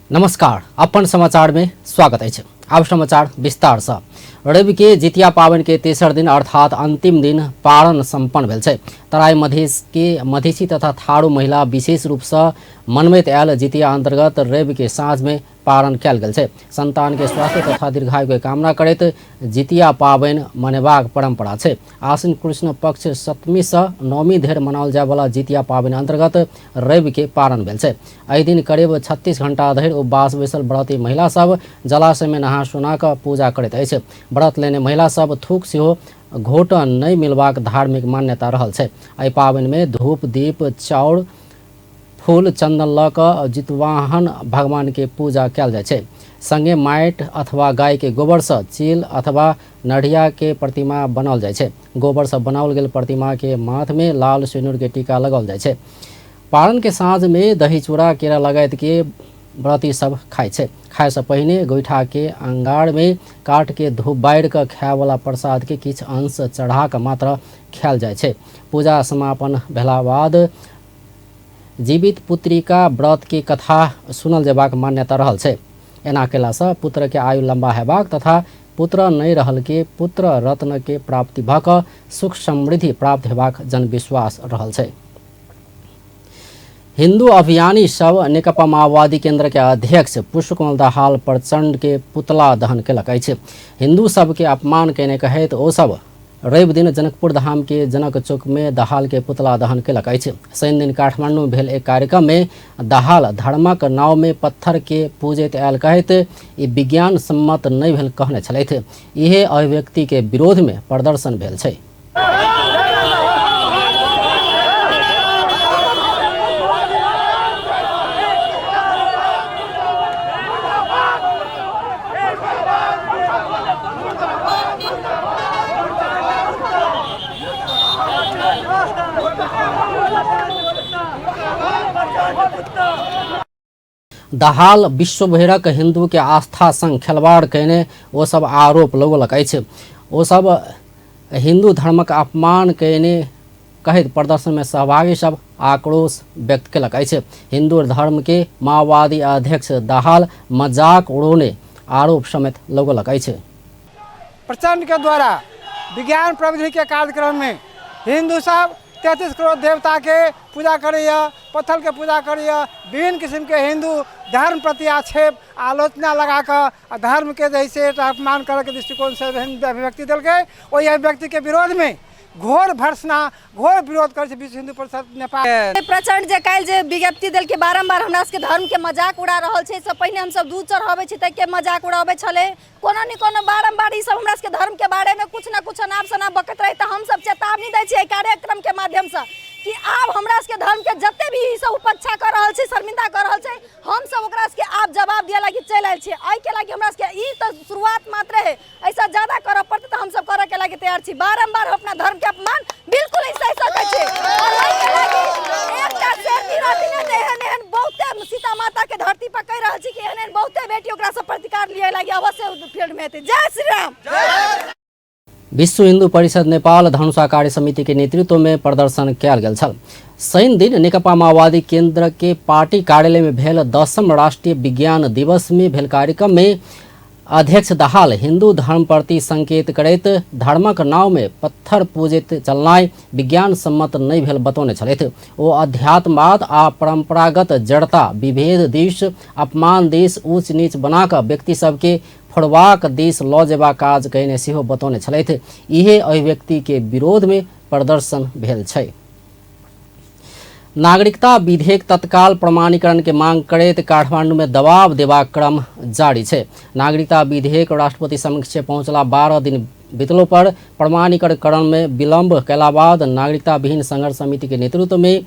नमस्कार, अपन समाचार में स्वागत है। अब समाचार विस्तार से। रवि के जितिया पावन के तेसर दिन अर्थात अंतिम दिन पारण सम्पन्न भेल छै। तराई मधेश के मधेसी तथा थारू महिला विशेष रूप से मनबैत आयल जितिया अंतर्गत रवि के साँझ में पारण कयल गेल छै। संतान के स्वास्थ्य तथा दीर्घायु के कामना करैत जितिया पावन मनेबाक परंपरा छै। आश्विन कृष्ण पक्ष सप्तमी से नवमी धरि मनाओल जाय वाला जितिया पावन अंतर्गत रवि के पारण भेल छै। एहि दिन करीब 36 घंटा धरि उपवास बैसल व्रती महिला सब जलाशय में नहा सोना कऽ पूजा करैत अछि। व्रत लेने महिला सब थूक सेहो घोट नहीं मिलबाक धार्मिक मान्यता रहल छै। एहि पावन में धूप दीप चाउर फूल चंदन लऽ कऽ जितवाहन भगवान के पूजा कयल जाइ छै। संगे माटि अथवा गाय के गोबर से चील अथवा नढ़िया के प्रतिमा बनाओल जाइ छै। गोबर से बनाओल गेल प्रतिमा के माथ में लाल सिंदूर के टीका लगाओल जाइ छै। पारण के साँझ में दही चूड़ा केरा लगायत के व्रती सब खाय छै। खाए से पहिने गोइठा के अंगार में काट के धूप बाढ़ि के खाए वाला प्रसाद के किछ अंश चढ़ा के मात्र खायल जाइ छै। पूजा समापन भेला बाद जीवित पुत्रिका व्रत के कथा सुनल जेबाक मान्यता रहल छै। एना केला से पुत्र के आयु लंबा हेबाक तथा पुत्र नहीं रहल के पुत्र रत्न के प्राप्ति भऽ कऽ सुख समृद्धि प्राप्त हेबाक जनविश्वास रहल छै। हिंदू अभियानी सब नेकपा माओवादी केंद्र के अध्यक्ष पुष्पकमल दाहाल प्रचंड के पुतला दहन केलक अछि। हिंदू सब के अपमान केने कहैत ओ सब रवि दिन जनकपुर धाम के जनक चौक में दाहाल के पुतला दहन केलक अछि। शनि दिन काठमांडू में भेल एक कार्यक्रम में दाहाल धर्मक नाव में पत्थर के पूजैत आयल कहैत ई विज्ञान सम्मत नहीं भेल कहने छलथि। इहे अभिव्यक्ति के विरोध में प्रदर्शन भेल छै। दाहाल विश्व भरक हिंदू के आस्था संग खिलवाड़ कयने ओ सब आरोप लगौलक अछि। ओ सब हिंदू धर्मक अपमान कयने कहैत प्रदर्शन में सहभागी सब आक्रोश व्यक्त केलक अछि। हिंदू धर्म के माओवादी अध्यक्ष दाहाल मजाक उड़ौने आरोप समेत लगौलक अछि। प्रचंड के द्वारा विज्ञान प्रविधि के कार्यक्रम में हिंदू सब 33 करोड़ देवता के पूजा करैया, पत्थर के पूजा करैया, विभिन्न किस्म के हिंदू धर्म प्रति आक्षेप आलोचना लगा कर धर्म के जैसे अपमान करे के दृष्टिकोण से अभिव्यक्ति दिल गए। वही अभिव्यक्ति के विरोध में घोर भर्सना घोर विरोध कर विश्व हिंदू परिषद नेपाल प्रचंड जे काल जे विज्ञप्ति दिल के बारंबार हमरा के धर्म के मजाक उड़ा रहल छै। से पहले हम सब दूध चढ़ावे छी तक के मजाक उड़ावे छले। कोनो न कोनो बारंबार ई सब हमरा के धर्म के बारे में कुछ न कुछ अनाप शनाप बकत रहे। तो हम सब चेतावनी दै छी कार्यक्रम के माध्यम से कि आब हमरा के धर्म के जते भी ई सब उपेक्षा कर रहल छै, शर्मिंदा कर रहल छै, हम सब ओकरा के आप जवाब दिया लागी चल आयल छी। आई के लागी हमरा के ई तो शुरुआत मात्र है, ऐसा ज्यादा करे पड़ते तो हम सब करे के लागी तैयार छी। बारंबार अपना धर्म के अपमान बिल्कुल ऐसा सकै छै। और आई के लागी एकटा शेरनी राति ने एहन बहुते सीता माता के धरती पर कह रहल छी कि एहन बहुते बेटी ओकरा से प्रतिकार लिये लागी अवश्य फील्ड में हेतै। जय श्री राम। विश्व हिंदू परिषद नेपाल धनुषा कार्य समिति के नेतृत्व में प्रदर्शन कयल गेल छल। शनि दिन नेकपा माओवादी केंद्र के पार्टी कार्यालय में भेल 10म राष्ट्रीय विज्ञान दिवस में भेल कार्यक्रम में अध्यक्ष दाहाल हिंदू धर्म प्रति संकेत करैत धर्मक नाव में पत्थर पूजित चलनाई विज्ञान सम्मत नहीं भेल बतौने छलथि। ओ अध्यात्मवाद आ परंपरागत जड़ता विभेद दिश अपमान दिश ऊंच नीच बनाकऽ व्यक्ति सबके फोड़बाक दिश लऽ जेबाक काज कयने सेहो बतौने छलथि। इहे अभिव्यक्ति के विरोध में प्रदर्शन भेल छै। नागरिकता विधेयक तत्काल प्रमाणीकरण के मांग करैत काठमांडू में दबाव देबाक क्रम जारी छै। नागरिकता विधेयक राष्ट्रपति समक्ष पहुंचला 12 दिन बीतलो पर प्रमाणीकरण में विलंब कैला बाद नागरिकता विहीन संघर्ष समिति के नेतृत्व में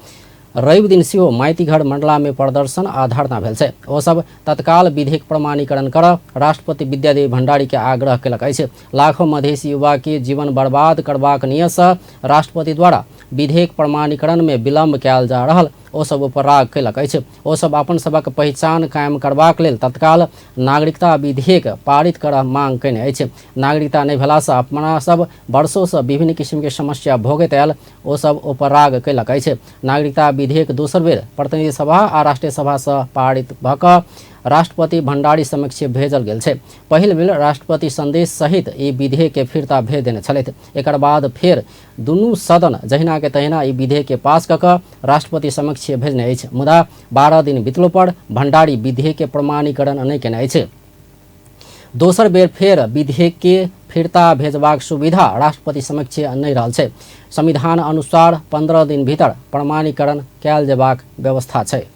रवि दिन सेहो माइतीघर मंडला में प्रदर्शन आ धरना भेल छै। ओ सब तत्काल विधेयक प्रमाणीकरण कर राष्ट्रपति विद्यादेवी भंडारी के आग्रह केलक अछि। लाखों मधेसी युवा के जीवन बर्बाद करबाक नियत से राष्ट्रपति द्वारा विधेयक प्रमाणीकरण में विलंब कयल जा रहल ओ सब पर राग केलक अछि। ओ सब अपन सबक पहचान कायम करबाक लेल तत्काल नागरिकता विधेयक पारित करब मांग कयने अछि। नागरिकता नहि भेला से अपना सब वर्षों से विभिन्न किस्म के समस्या भोगैत आयल ओ सब पर राग केलक अछि। नागरिकता विधेयक दोसर बेर प्रतिनिधि सभा आ राष्ट्रीय सभा से पारित भऽ कऽ राष्ट्रपति भण्डारी समक्ष भेजल गेल छै। पहिल बेर राष्ट्रपति संदेश सहित ई विधेयक के फिरता भेज देने छलथि। एकर बाद फेर दुनू सदन जहिना के तहिना ई विधेयक के पास कऽ कऽ राष्ट्रपति समक्ष भेजने अछि। मुदा 12 दिन बितलो पर भण्डारी विधेयक के प्रमाणीकरण नहि केने अछि। दोसर बेर फेर विधेयक के फिरता भेजबाक सुविधा राष्ट्रपति समक्ष नहि रहल छै। संविधान अनुसार 15 दिन भीतर प्रमाणीकरण कयल जेबाक व्यवस्था छै।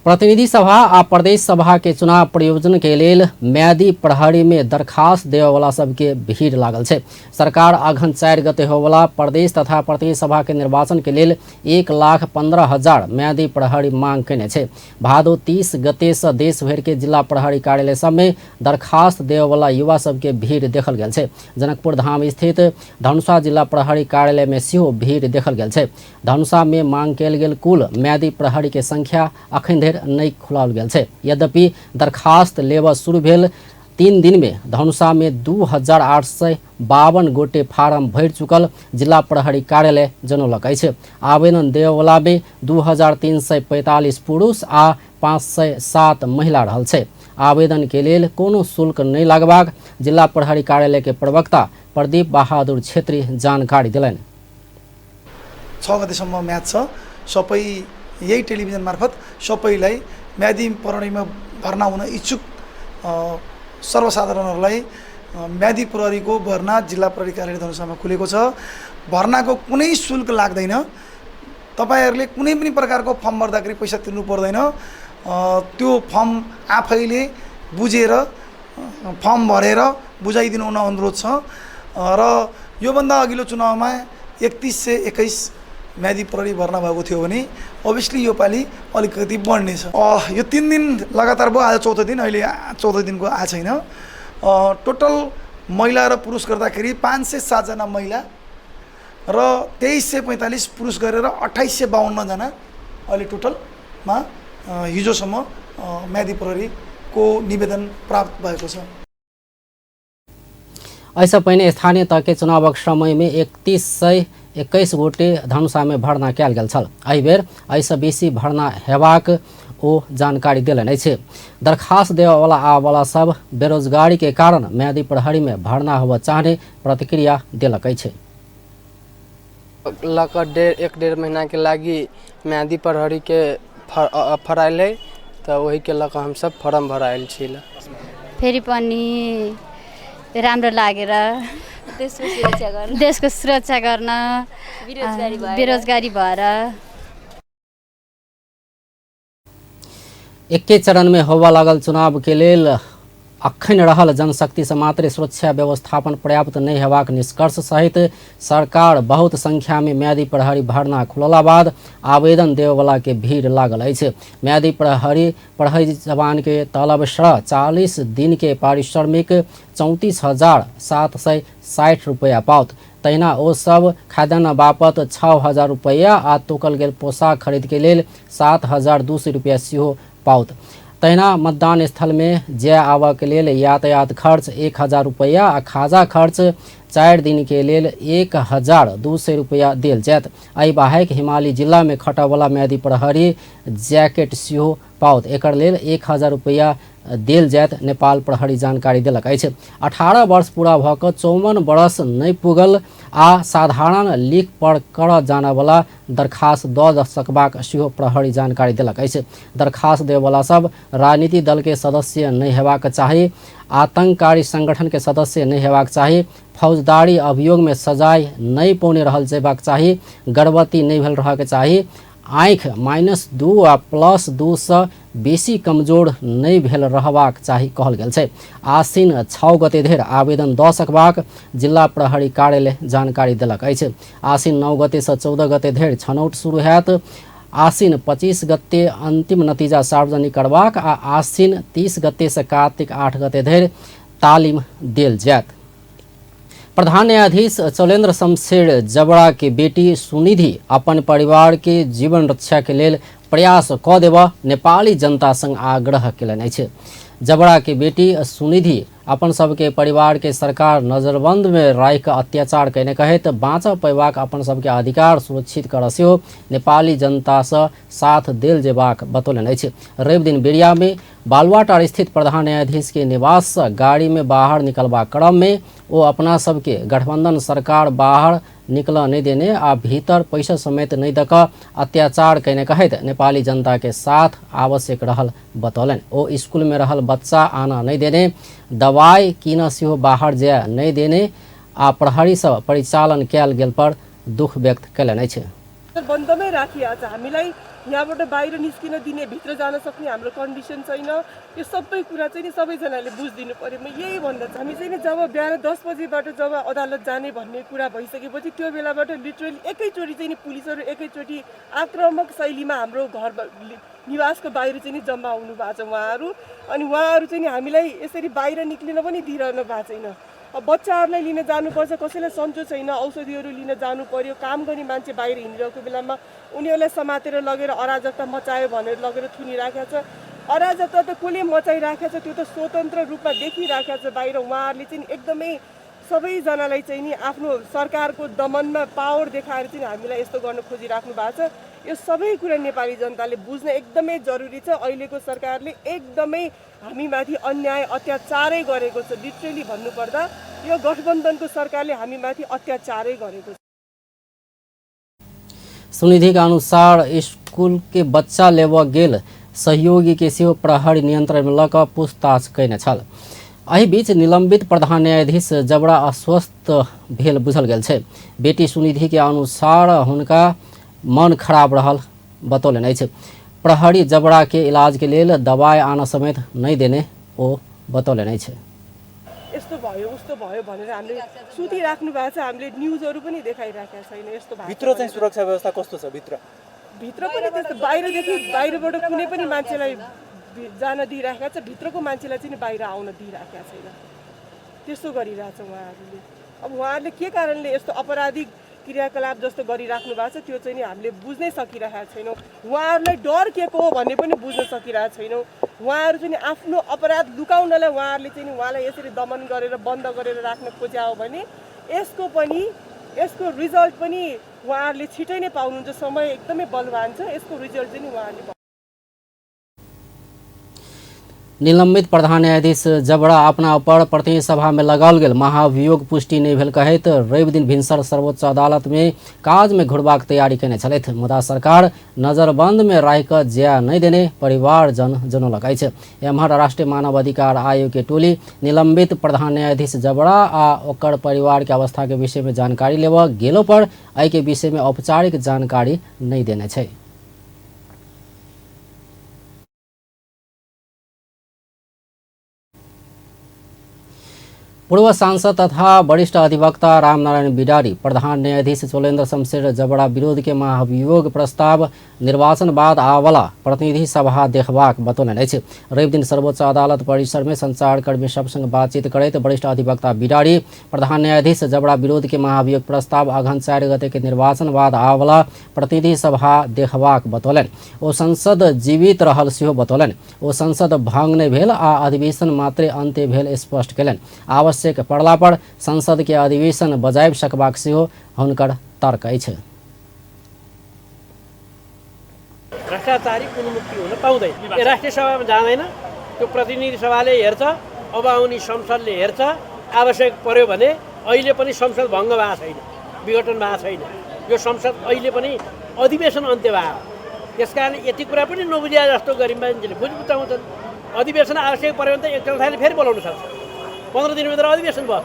प्रतिनिधि सभा आ प्रदेश सभा के चुनाव प्रयोजन के लेल म्यादी प्रहरी में दरखास्त देवला सबके भीड़ लागल छै। सरकार अघन 4 गते होवला प्रदेश तथा प्रदेश सभा के निर्वाचन के लेल 1,15,000 म्यादी प्रहरी मांग केने छै। भादो 30 गते से देश भर के जिला प्रहरी कार्यालय सब में दरखास्त देवला युवा सबके भीड़ देखल गेल छै। जनकपुर धाम स्थित धनुषा जिला प्रहरी कार्यालय में सेहो भीड़ देखल गेल छै। धनुषा में मांग कयल गेल कुल म्यादी प्रहरी के संख्या अखन नहीं खुलाल गेल छै। यद्यपि दरखास्त लेबऽ शुरू भेल 3 दिन में धनुषा में 2,852 गोटे फार्म भरि चुकल जिला प्रहरी कार्यालय जनौलक अछि। आवेदन देवला में 2,345 पुरुष आ 507 महिला रहल छै। आवेदन के लेल कोनो शुल्क नहीं लगबाक जिला प्रहरी कार्यालय के प्रवक्ता प्रदीप बहादुर छेत्री जानकारी दिलनि। 6 गतेसम्म म्याद छ। सबै यही टेलिभिजन मार्फत सबैलाई म्यादी प्रहरीमा भर्ना हुन इच्छुक सर्वसाधारणहरूलाई म्यादी प्रहरीको भर्ना जिल्ला प्रहरी कार्यालय धनुषामा खुलेको छ। भर्नाको कुनै शुल्क लाग्दैन। तपाईहरुले कुनै पनि प्रकारको फर्म भर्दाखेरि पैसा तिर्नु पर्दैन। त्यो फर्म आफैले बुझेर फर्म भरेर बुझाइदिनु हुन अनुरोध छ। र योभन्दा अघिल्लो चुनावमा 3121 म्यादी प्रहरी भर्ना भएको थियो भने अभियसली यो पालि अलिकति बढ्नेछ। यो 3 दिन लगातार भयो। आज 14 दिन, अहिले 14 दिनको आ छैन। टोटल महिला र पुरुष गर्दाखेरि 507 जना महिला र 2345 पुरुष गरेर 2852 जना अहिले टोटलमा हिजोसम्म म्यादी प्रहरीको निवेदन प्राप्त भएको छ। ऐसा पहिने स्थानीय तह के चुनावक समय में 3121 गोटे धनुषा में भर्ना कयल गेल छल। एहि बेर एहिसँ बेसी भर्ना हेबाक ओ जानकारी देलनि अछि। दरखास्त देवला आवला सब बेरोजगारी के कारण म्यादी प्रहरी में भर्ना होबऽ चाहने प्रतिक्रिया देलक अछि। लगभग 1.5 महीना के लागि म्यादी प्रहरी के फराइल है, तो वही के लक हम सब फॉर्म भराइल छिल। फेरि पनि राम्रो लागेर देशको सुरक्षा गर्न बेरोजगारी भएर एके चरण में होबऽ लागल चुनाव के लेल अखन रहल जनशक्ति से मात्र सुरक्षा व्यवस्थापन पर्याप्त नहीं हेबाक निष्कर्ष सहित सरकार बहुत संख्या में म्यादी प्रहरी भर्ना खुलला बाद आवेदन देवला के भीड़ लागल अछि। म्यादी प्रहरी जवान के तलब 40 दिन के पारिश्रमिक 34,760 रुपया पाओत। तहिना ओ सब खाद्यान्न बापत 6,000 रुपया आ तोकल गेल पोशाक खरीद के लेल 7,200 रुपया सेहो पाओत। तहिना मतदान स्थल में जाय आबऽ के लेल यातायात खर्च 1,000 रुपया आ खाजा खर्च 4 दिन के लेल 1,200 रुपया देल जायत। एहि बाहेक हिमालय जिला में खटयवला म्यादी प्रहरी जैकेट सेहो पाओत। एकर लेल 1,000 रुपया देल जायत नेपाल प्रहरी जानकारी देलक अछि। 18 वर्ष पूरा भऽ कऽ 54 वर्ष नहीं पुगल आ साधारण लिख पढ़ कर जाना वाला दरखास्त दऽ सकबाक सेहो प्रहरी जानकारी देलक अछि। दरखास्त देवला सब राजनीतिक दल के सदस्य नहीं हेबाक चाही, आतंककारी संगठन के सदस्य नहीं हेबाक चाही, फौजदारी अभियोग में सजाय नहीं पौने रहल जेबाक चाही, गर्भवती नहीं भेल रहबाक चाही, आँख -2 आ +2 से बेसी कमजोर नहीं भेल रहबाक चाही कहल गेल छै। आसिन 6 गते धरि आवेदन दऽ सकबाक जिला प्रहरी कार्यालय जानकारी देलक अछि। आसिन 9 गते से 14 गते धरि छनौट शुरू हैत। आसिन 25 गते अंतिम नतीजा सार्वजनिक करबाक आ आसिन 30 गते से कार्तिक 8 गते धरि तालीम देल जायत। प्रधान न्यायाधीश चौलेन्द्र शमशेर जबड़ा के बेटी सुनिधि अपन परिवार के जीवन रक्षा के लेल प्रयास कऽ देबऽ नेपाली जनता संग आग्रह केलनि अछि। जबड़ा के बेटी सुनिधि अपन सबके परिवार के सरकार नजरबंद में राख अत्याचार कैने कहत बाँचब पैबाक अपन सबके अधिकार सुरक्षित कर सेहो नेपाली जनता से साथ देल जेबाक बतौलन अछि। रवि दिन बेरिया में बालुवाटार स्थित प्रधान न्यायाधीश के निवास से गाड़ी में बाहर निकलबा क्रम में वो अपना सबके गठबंधन सरकार बाहर निकल नहीं देने आ भीतर पैसा समेत नहीं दक अत्याचार कैने कहत नेपाली जनता के साथ आवश्यक रहल बतौलन। ओ स्कूल में रहल बच्चा आना नहीं देने, दवाई किन सेहो बाहर जाय नहीं देने आ प्रहरी सब परिचालन कैल गेल पर दुख व्यक्त कैलन अछि। बन्दमै राखिया छ, हामीलाई यहाँबाट बाहिर निस्किन दिने, भित्र जान सक्ने हाम्रो कन्डिसन छैन। यो सबै कुरा चाहिँ नि सबैजनाले बुझिदिनु पर्यो। म यही भन्न चाहन्छु, हामी चाहिँ नि जब बिहान 10 बजेबाट जब अदालत जाने भन्ने कुरा भइसकेपछि त्यो बेलाबाट लिटरली एकैचोटि चाहिँ नि पुलिसहरू एकैचोटि आक्रामक शैलीमा हाम्रो घर निवासको बाहिर चाहिँ नि जम्मा हुनु भएको छ उहाँहरू। अनि उहाँहरू चाहिँ नि हामीलाई यसरी बाहिर निक्लिन पनि दिइरहनु भएको छैन। अब बच्चाहरूलाई लिन जानुपर्छ, कसैलाई सन्चो छैन, औषधिहरू लिन जानु पर्यो, काम गर्ने मान्छे बाहिर हिँडिरहेको बेलामा उनीहरूलाई समातेर लगेर अराजकता मचायो भनेर लगेर थुनिराखेको छ। अराजकता त कसले मचाइराखेको छ त्यो त स्वतन्त्र रूपमा देखिराखेको छ बाहिर। उहाँहरूले चाहिँ एकदमै सबैजनालाई चाहिँ नि आफ्नो सरकारको दमनमा पावर देखाएर चाहिँ हामीलाई यस्तो गर्न खोजिराख्नु भएको छ। यो सबै कुरा नेपाली जनताले बुझ्न एकदमै जरुरी छ। अहिलेको सरकारले एकदमै हामीमाथि अन्याय अत्याचारै गरेको छ। लिटरली भन्नुपर्दा यो गठबन्धनको सरकारले हामीमाथि अत्याचारै गरेको छ। सुनिधि के अनुसार स्कूल के बच्चा लेब गेल सहयोगी के सेहो प्रहरी नियंत्रण में लक पूछताछ कैने छल। एहि बीच निलंबित प्रधान न्यायाधीश जबड़ा अस्वस्थ भेल बुझल गेल छै। बेटी सुनिधि के अनुसार हुनका मन खराब रहल बतौलन अछि। प्रहरी जबड़ा के इलाज के लेल दवाई आना समेत नहीं देने ओ बतौलन अछि। यस्तो भयो उस्तो भयो भनेर हामीले सुतिराख्नु भएको छ। हामीले न्युजहरू पनि देखाइराखेका छैन। यस्तो भएको भित्र चाहिँ सुरक्षा व्यवस्था कस्तो छ? भित्र पनि त्यस्तो बाहिरदेखि बाहिरबाट कुनै पनि मान्छेलाई जान दिइराखेका छ, भित्रको मान्छेलाई चाहिँ बाहिर आउन दिइराखेका छैन। त्यस्तो गरिरहेछ उहाँहरूले। अब उहाँहरूले के कारणले यस्तो अपराधिक क्रियाकलाप जस्तो गरिराख्नु भएको छ त्यो चाहिँ नि हामीले बुझ्नै सकिरहेका छैनौँ। उहाँहरूलाई डर के को हो भन्ने पनि बुझ्न सकिरहेका छैनौँ। उहाँहरू चाहिँ आफ्नो अपराध लुकाउनलाई उहाँहरूले चाहिँ उहाँलाई यसरी दमन गरेर बन्द गरेर राख्न खोज्या हो भने यसको रिजल्ट पनि उहाँहरूले छिटै नै पाउनुहुन्छ। समय एकदमै बलवान छ। यसको रिजल्ट चाहिँ उहाँहरूले निलंबित प्रधान न्यायाधीश जबड़ा अपना ऊपर प्रतिनिधि सभा में लगाल गेल महाभियोग पुष्टि नहीं भेल कहत रवि दिन भिनसर सर्वोच्च अदालत में काज में घुरबाक तैयारी केने छलथि। मुदा सरकार नजरबंद में राख ज्या नहीं देने परिवार जनौलक अछि। एम्हर राष्ट्रीय मानव अधिकार आयोग के टोली निलंबित प्रधान न्यायाधीश जबड़ा आ ओकर परिवार के अवस्था के विषय में जानकारी लेब गेलो पर एहि के विषय में औपचारिक जानकारी नहीं देने छै। पूर्व सांसद तथा वरिष्ठ अधिवक्ता रामनारायण बिडारी प्रधान न्यायाधीश चोलेन्द्र शमशेर जबड़ा विरोध के महाभियोग प्रस्ताव निर्वाचन बाद आवला प्रतिनिधि सभा देखबाक बतौलन अछि। रवि दिन सर्वोच्च अदालत परिसर में संचारकर्मी सब संग बातचीत करैत वरिष्ठ अधिवक्ता बिडारी प्रधान न्यायाधीश जबड़ा विरोध के महाभियोग प्रस्ताव अगहन 4 गते के निर्वाचन बाद आवला प्रतिनिधि सभा देखबाक बतौलन। ओ संसद जीवित रहल सेहो बतौलन। ओ संसद भंग नहीं भेल आ अधिवेशन मात्रे अंत्य भेल स्पष्ट केलन। आवश्यक पड़ला पर संसद के अधिवेशन बजाइब सकबाक सेहो हुनकर तर्क अछि। भ्रष्टाचारी उन्मुक्ति हुन पाउँदैन। राष्ट्रिय सभामा जाँदैन, त्यो प्रतिनिधि सभाले हेर्छ, अब आउने संसदले हेर्छ। आवश्यक पर्यो भने अहिले पनि संसद भङ्ग भएको छैन, विघटन भएको छैन। यो संसद अहिले पनि अधिवेशन अन्त्य भयो। त्यसकारण यति कुरा पनि नबुझिया जस्तो गरी मान्छेले बुझाउँछन्। अधिवेशन आवश्यक पर्यो भने त एक चौथाइले फेरि बोलाउन सक्छ। 15 दिनभित्र अधिवेशन भयो।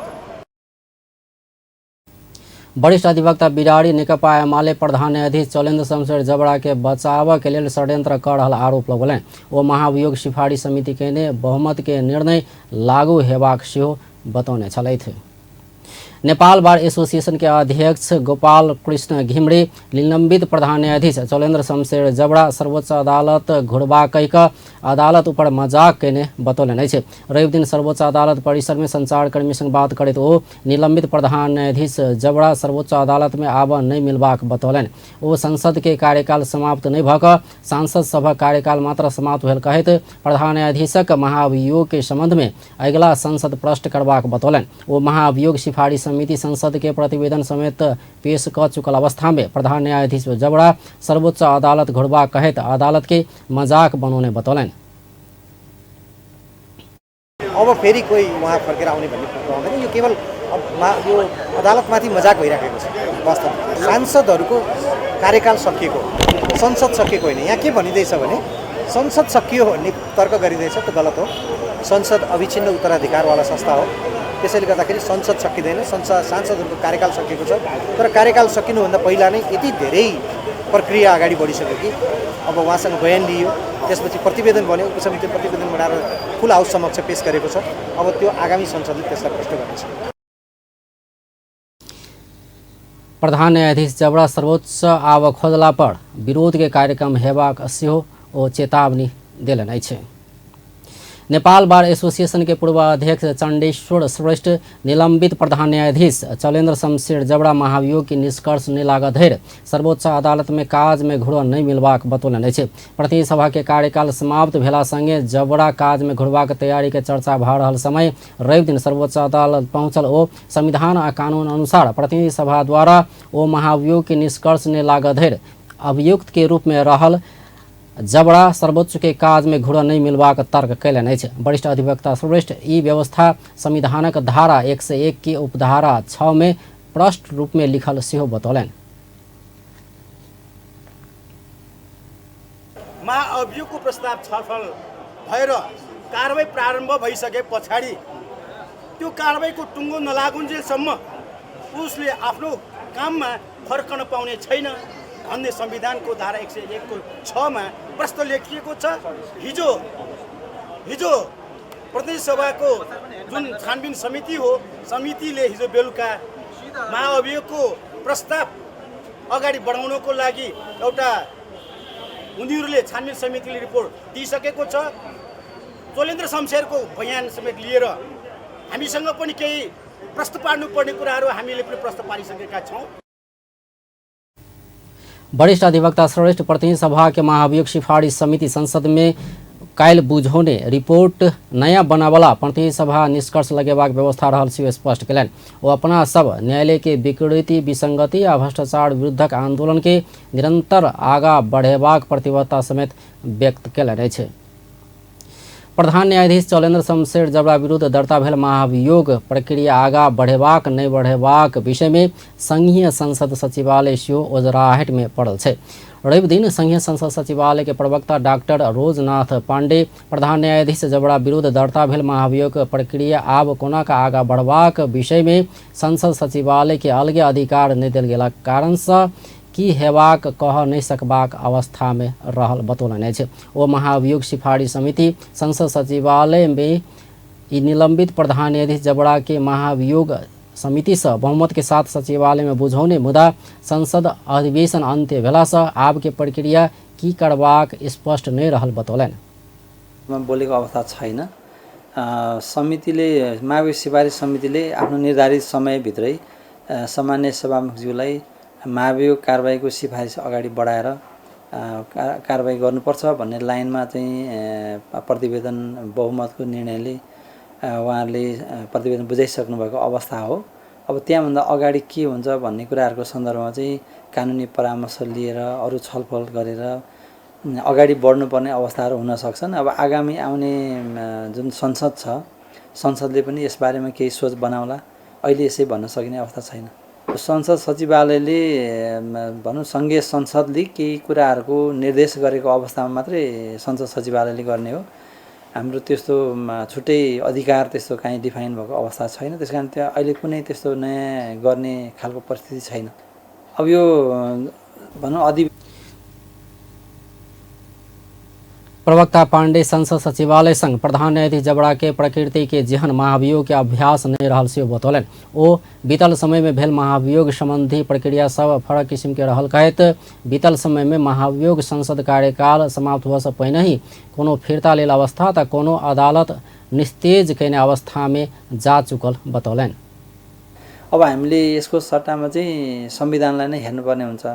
वरिष्ठ अधिवक्ता बिडारी नेकपा एमाले प्रधान न्यायाधीश चोलेन्द्र शमशेर जबड़ा के बचाव के लिए षड्यंत्र कर रहल आरोप लगौलन। वो महाभियोग सिफारिश समिति के ने बहुमत के निर्णय लागू हेबाक सेहो बतौने छलथि। नेपाल बार एसोसिएशन के अध्यक्ष गोपाल कृष्ण घिमरे निलंबित प्रधान न्यायाधीश चौलेन्द्र शमशेर जबड़ा सर्वोच्च अदालत घुड़बा कहिक अदालत ऊपर मजाक केने बतौलन अछि। रवि दिन सर्वोच्च अदालत परिसर में संचारकर्मी संग बात करैत ओ निलंबित प्रधान न्यायाधीश जबड़ा सर्वोच्च अदालत में आब नहीं मिलबाक बतौलन। ओ संसद के कार्यकाल समाप्त नहीं भक सांसद सभा कार्यकाल मात्र समाप्त भेल कहैत प्रधान न्यायाधीशक महाभियोग के संबंध में अगिला संसद प्रश्न करबाक बतौलन। ओ महाभियोग सिफारिश समिति संसद के प्रतिवेदन समेत पेश क चुकल अवस्था में प्रधान न्यायाधीश जबड़ा सर्वोच्च अदालत घुड़बा कहैत अदालत के मजाक बनाउने बतौलन। अब फेरि कोही उहाँ फर्केर आउने भन्ने कुरा हुँदैन। यो केवल यो अदालतमाथि मजाक भइराखेको छ। वास्तवमा सांसदहरूको कार्यकाल सकिएको, संसद सकिएको होइन। यहाँ के भनिँदैछ भने संसद सकियो भन्ने तर्क गरिँदैछ, त्यो गलत हो। संसद अविच्छिन्न उत्तराधिकारवाला संस्था हो, त्यसैले गर्दाखेरि संसद सकिँदैन। सांसदहरूको कार्यकाल सकिएको छ, तर कार्यकाल सकिनुभन्दा पहिला नै यति धेरै प्रक्रिया अगाडि बढिसक्यो कि अब उहाँसँग बयान लिइयो, त्यसपछि प्रतिवेदन बन्यो, उपसमितिले प्रतिवेदन बनाएर फुल हाउस समक्ष पेश गरेको छ। अब त्यो आगामी संसदले त्यसलाई प्रश्न गर्नेछ। प्रधान न्यायाधीश जबड़ा सर्वोच्च आब खोजला पर विरोध के कार्यक्रम हेबाक सेहो ओ चेतावनी देलन अछि। नेपाल बार एसोसिएशन के पूर्व अध्यक्ष चंडेश्वर श्रेष्ठ निलंबित प्रधान न्यायाधीश चौलेन्द्र शमशेर जबड़ा महाभियोग की निष्कर्ष नहीं लागत धरि सर्वोच्च अदालत में काज में घुड़वा नहीं मिलबाक बतौलन अछि। प्रतिनिधि सभा के कार्यकाल समाप्त भेला संगे जबड़ा काज में घुड़बाक तैयारी के चर्चा भ रहल समय रवि दिन सर्वोच्च अदालत पहुंचल। ओ संविधान आ कानून अनुसार प्रतिनिधि सभा द्वारा ओ महाभियोग के निष्कर्ष नहीं लागत धरि अभियुक्त के रूप में रहल जबड़ा सर्वोच्च के काज में घुड़ा नहीं मिलबाक तर्क कैलन अछि। वरिष्ठ अधिवक्ता श्रेष्ठ ई व्यवस्था संविधानक धारा 101 की उपधारा 6 में प्रश्न रूप में लिखल सेहो बतौलन। महाअभियोगको प्रस्ताव छलफल भएर कारबाही प्रारम्भ भइसके पछाडि त्यो कारबाहीको टुङ्गो नलागुन्जेलसम्म उसले आफ्नो काममा फर्कन पाउने छैन भन्ने संविधानको धारा 101 को 6 मा प्रश्न लेखिएको छ। हिजो प्रतिनिधि सभाको जुन छानबिन समिति हो, समितिले हिजो बेलुका महाअभियोगको प्रस्ताव अगाडि बढाउनको लागि एउटा उनीहरूले छानबिन समितिले रिपोर्ट दिइसकेको छ। चौलेन्द्र शमशेरको बयान समेत लिएर हामीसँग पनि केही प्रश्न पार्नुपर्ने कुराहरू हामीले पनि प्रश्न पारिसकेका छौँ। वरिष्ठ अधिवक्ता श्रेष्ठ प्रतिनिधि सभा के महाभियोग सिफारिश समिति संसद में कायल बुझौने रिपोर्ट नया बनावला प्रतिनिधि सभा निष्कर्ष लगेबाक व्यवस्था रहल से स्पष्ट कयलनि। ओ अपना सब न्यायालय के विकृति विसंगति आ भ्रष्टाचार विरुद्धक आंदोलन के निरंतर आगा बढ़ेबाक प्रतिबद्धता समेत व्यक्त कयलनि अछि। प्रधान न्यायाधीश चौलेन्द्र शमशेर जबड़ा विरुद्ध दर्ता भेल महाभियोग प्रक्रिया आगा बढ़ेबाक नहीं बढ़ेबाक विषय में संघीय संसद सचिवालय सेहो ओझराहट में पड़ल छै। रवि दिन संघीय संसद सचिवालय के प्रवक्ता डॉक्टर रोजनाथ पांडे प्रधान न्यायाधीश जबड़ा विरुद्ध दर्ता भेल महाभियोग प्रक्रिया आब कोना का आगा बढ़बाक विषय में संसद सचिवालय के अलगे अधिकार नहीं देल गेला कारण से की हेबाक कह नहीं सकबाक अवस्था में रहल बतौलन अछि। ओ महाभियोग सिफारिश समिति संसद सचिवालय में निलंबित प्रधान न्यायाधीश जबड़ा के महाभियोग समिति से बहुमत के साथ सचिवालय में बुझौने मुदा संसद अधिवेशन अंत्य भेला से आब के प्रक्रिया की करबाक स्पष्ट नहीं रहल बतौलन। बोलेको अवस्था छैन। समितिले महाभियोग सिफारिश समितिले आफ्नो निर्धारित समयभित्रै सामान्य सभामुखज्यूलाई महाभियोग कारबाहीको सिफारिस अगाडि बढाएर कारबाही गर्नुपर्छ भन्ने लाइनमा चाहिँ प्रतिवेदन बहुमतको निर्णयले उहाँहरूले प्रतिवेदन बुझाइसक्नु भएको अवस्था हो। अब त्यहाँभन्दा अगाडि के हुन्छ भन्ने कुराहरूको सन्दर्भमा चाहिँ कानुनी परामर्श लिएर अरू छलफल गरेर अगाडि बढ्नुपर्ने अवस्थाहरू हुन सक्छन्। अब आगामी आउने जुन संसद छ, संसदले पनि यसबारेमा केही सोच बनाउला। अहिले यसै भन्न सकिने अवस्था छैन। संसद सचिवालयले भनौँ सङ्घीय संसदले केही कुराहरूको निर्देश गरेको अवस्थामा मात्रै संसद सचिवालयले गर्ने हो। हाम्रो त्यस्तो छुट्टै अधिकार त्यस्तो काहीँ डिफाइन भएको अवस्था छैन। त्यसकारण त्यहाँ अहिले कुनै त्यस्तो नयाँ गर्ने खालको परिस्थिति छैन। अब यो भनौँ प्रवक्ता पांडे संसद सचिवालय संग प्रधान न्यायाधीश जबड़ा के प्रकृति के जेहन महाभियोग के अभ्यास नहीं रहल से बतौलन। ओ बीतल समय में भेल महाभियोग संबंधी प्रक्रिया सब फरक किस्म के रहल कहत बीतल समय में महाभियोग संसद कार्यकाल समाप्त हुआ से पहिने ही कोनो फिरता लेल अवस्था त कोनो अदालत निस्तेज कैने अवस्था में जा चुकल बतौलन। अब हामीले यसको सट्टामा चाहिँ संविधानलाई नै हेर्नुपर्ने हुन्छ।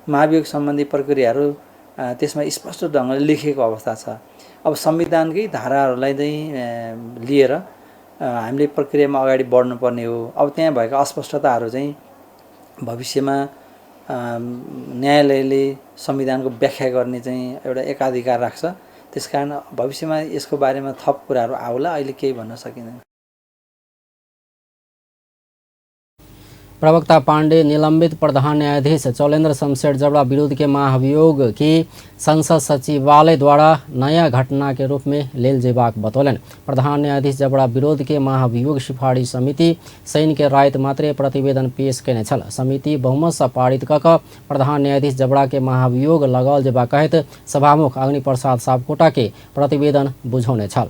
महाभियोग सम्बन्धी प्रक्रियाहरू त्यसमा स्पष्ट ढङ्गले लेखिएको अवस्था छ। अब संविधानकै धाराहरूलाई चाहिँ लिएर हामीले प्रक्रियामा अगाडि बढ्नुपर्ने हो। अब त्यहाँ भएका अस्पष्टताहरू चाहिँ भविष्यमा न्यायालयले संविधानको व्याख्या गर्ने चाहिँ एउटा एकाधिकार राख्छ। त्यसकारण भविष्यमा यसको बारेमा थप कुराहरू आउला, अहिले केही भन्न सकिँदैन। प्रवक्ता पांडे निलंबित प्रधान न्यायाधीश चौलेन्द्र शमशेर जबड़ा विरुद्ध के महाभियोग की संसद सचिवालय द्वारा नया घटना के रूप में लेल जेबाक बतौलन। प्रधान न्यायाधीश जबड़ा विरोध के महाभियोग सिफारिश समिति सैन के रायत मात्रे प्रतिवेदन पेश केने छल। समिति बहुमत से पारित कऽ प्रधान न्यायाधीश जबड़ा के महाभियोग लगाओल जेबाक कहत सभामुख अग्निप्रसाद सापकोटा के प्रतिवेदन बुझौने छल।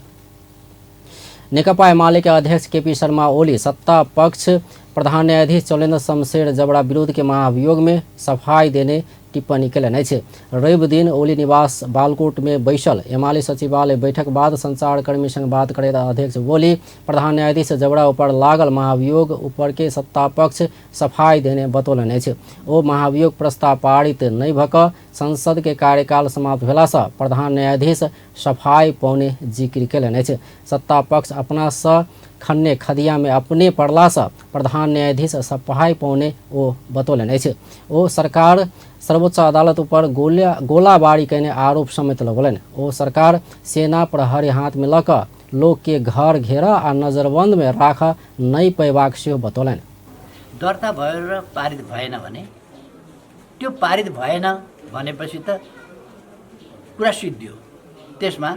नेकपा एमाले के अध्यक्ष केपी शर्मा ओली सत्ता पक्ष प्रधान न्यायाधीश चौलेन्द्र शमशेर जबड़ा विरोध के महाभियोग में सफाई देने टिप्पणी कैलन अछि। रवि दिन ओली निवास बालकोट में बैसल एमाले सचिवालय बैठक बाद संचारकर्मी संग बात करैत अध्यक्ष ओली प्रधान न्यायाधीश जबड़ा ऊपर लागल महाभियोग ऊपर के सत्ता पक्ष सफाई देने बतौलन अछि। ओ महाभियोग प्रस्ताव पारित नहीं भक संसद के कार्यकाल समाप्त भेला से प्रधान न्यायाधीश सफाई पौने जिक्र कैलन अछि। सत्ता पक्ष अपना स खन्ने खदिया में अपने पड़ला से प्रधान न्यायाधीश सफाई पौने ओ बतौलन अछि। ओ सरकार सर्वोच्च अदालत पर गोलाबारी कैने आरोप समेत लगौलन। ओ सरकार सेना प्रहरी हाथ में लक लोग के घर घेरा आ नजरबंद में राख नहीं पैबाक सेहो बतौलन। दर्ता भएर पारित भएन भने त्यो पारित भएन भनेपछि त कुरा सिद्धियो। त्यसमा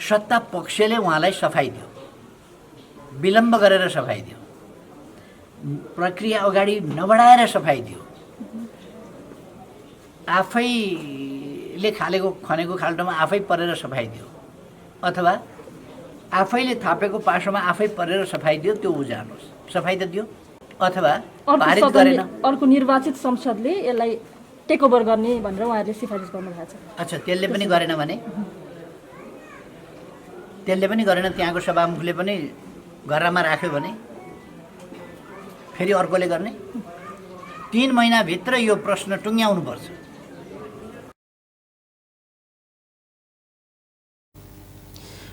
सत्ता पक्षले उहाँलाई सफाई दियो, विलम्ब गरेर सफाई दियो, प्रक्रिया अगाडि नबढाएर सफाई दियो, आफैले खालेको खनेको खाल्टोमा आफै परेर सफाई दियो, अथवा आफैले थापेको पासोमा आफै परेर सफाई दियो। त्यो बुझाउनुहोस्, सफाई त दियो अथवा पारित गरेन। अर्को निर्वाचित संसदले यसलाई टेक ओभर गर्ने भनेर उहाँहरूले सिफारिस गर्नुभएको छ। अच्छा, त्यसले पनि गरेन भने, त्यसले पनि गरेन, त्यहाँको सभामुखले पनि घरमा राख्यो भने फेरि अर्कोले गर्ने। 3 महिनाभित्र यो प्रश्न टुङ्ग्याउनुपर्छ।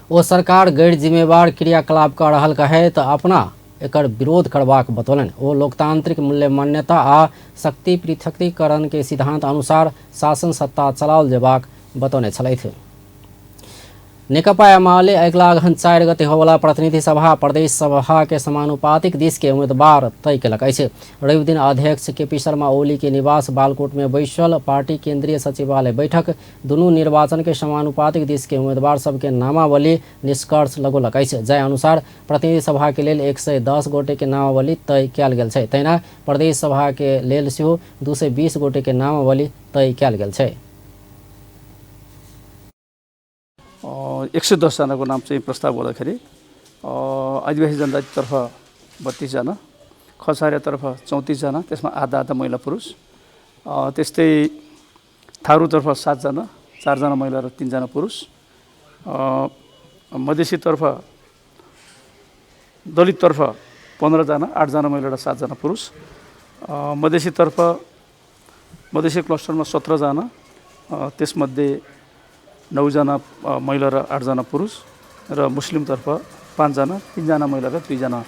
ओ सरकार गैर जिम्मेवार क्रियाकलाप कर रहल कहे तो अपना एकर विरोध करबाक बतौलन। ओ लोकतांत्रिक मूल्य मान्यता आ शक्ति पृथकीकरण के सिद्धांत अनुसार शासन सत्ता चलाओल जेबाक बतौने छलथि। नेकपा एमाले अगिला अगहन 4 गते होवला प्रतिनिधि सभा प्रदेश सभा के समानुपातिक दिश के उम्मीदवार तय केलक अछि। रवि दिन अध्यक्ष केपी शर्मा ओली के निवास बालकोट में बैसल पार्टी केंद्रीय सचिवालय बैठक दुनू निर्वाचन के समानुपातिक दिश के उम्मीदवार सबके नामावली निष्कर्ष लगौलक अछि। जय अनुसार प्रतिनिधि सभा के लेल 110 गोटे के नामावली तय कयल गेल छै। तहिना प्रदेश सभा के लेल सेहो 220 गोटे के नामावली तय कयल गेल छै। 110 जनाको नाम चाहिँ प्रस्ताव गर्दाखेरि आदिवासी जनजातितर्फ 32 जना, खसारेतर्फ 34 जना, त्यसमा आधा महिला पुरुष, त्यस्तै थारूतर्फ 7 जना, 4 जना महिला र 3 जना पुरुष, मधेसीतर्फ दलिततर्फ 15 जना, 8 जना महिला र 7 जना पुरुष, मधेसीतर्फ मधेसी क्लस्टरमा 17 जना, त्यसमध्ये 9 जना महिला र 8 जना पुरुष, र मुस्लिमतर्फ 5 जना, 3 जना महिला र 2 जना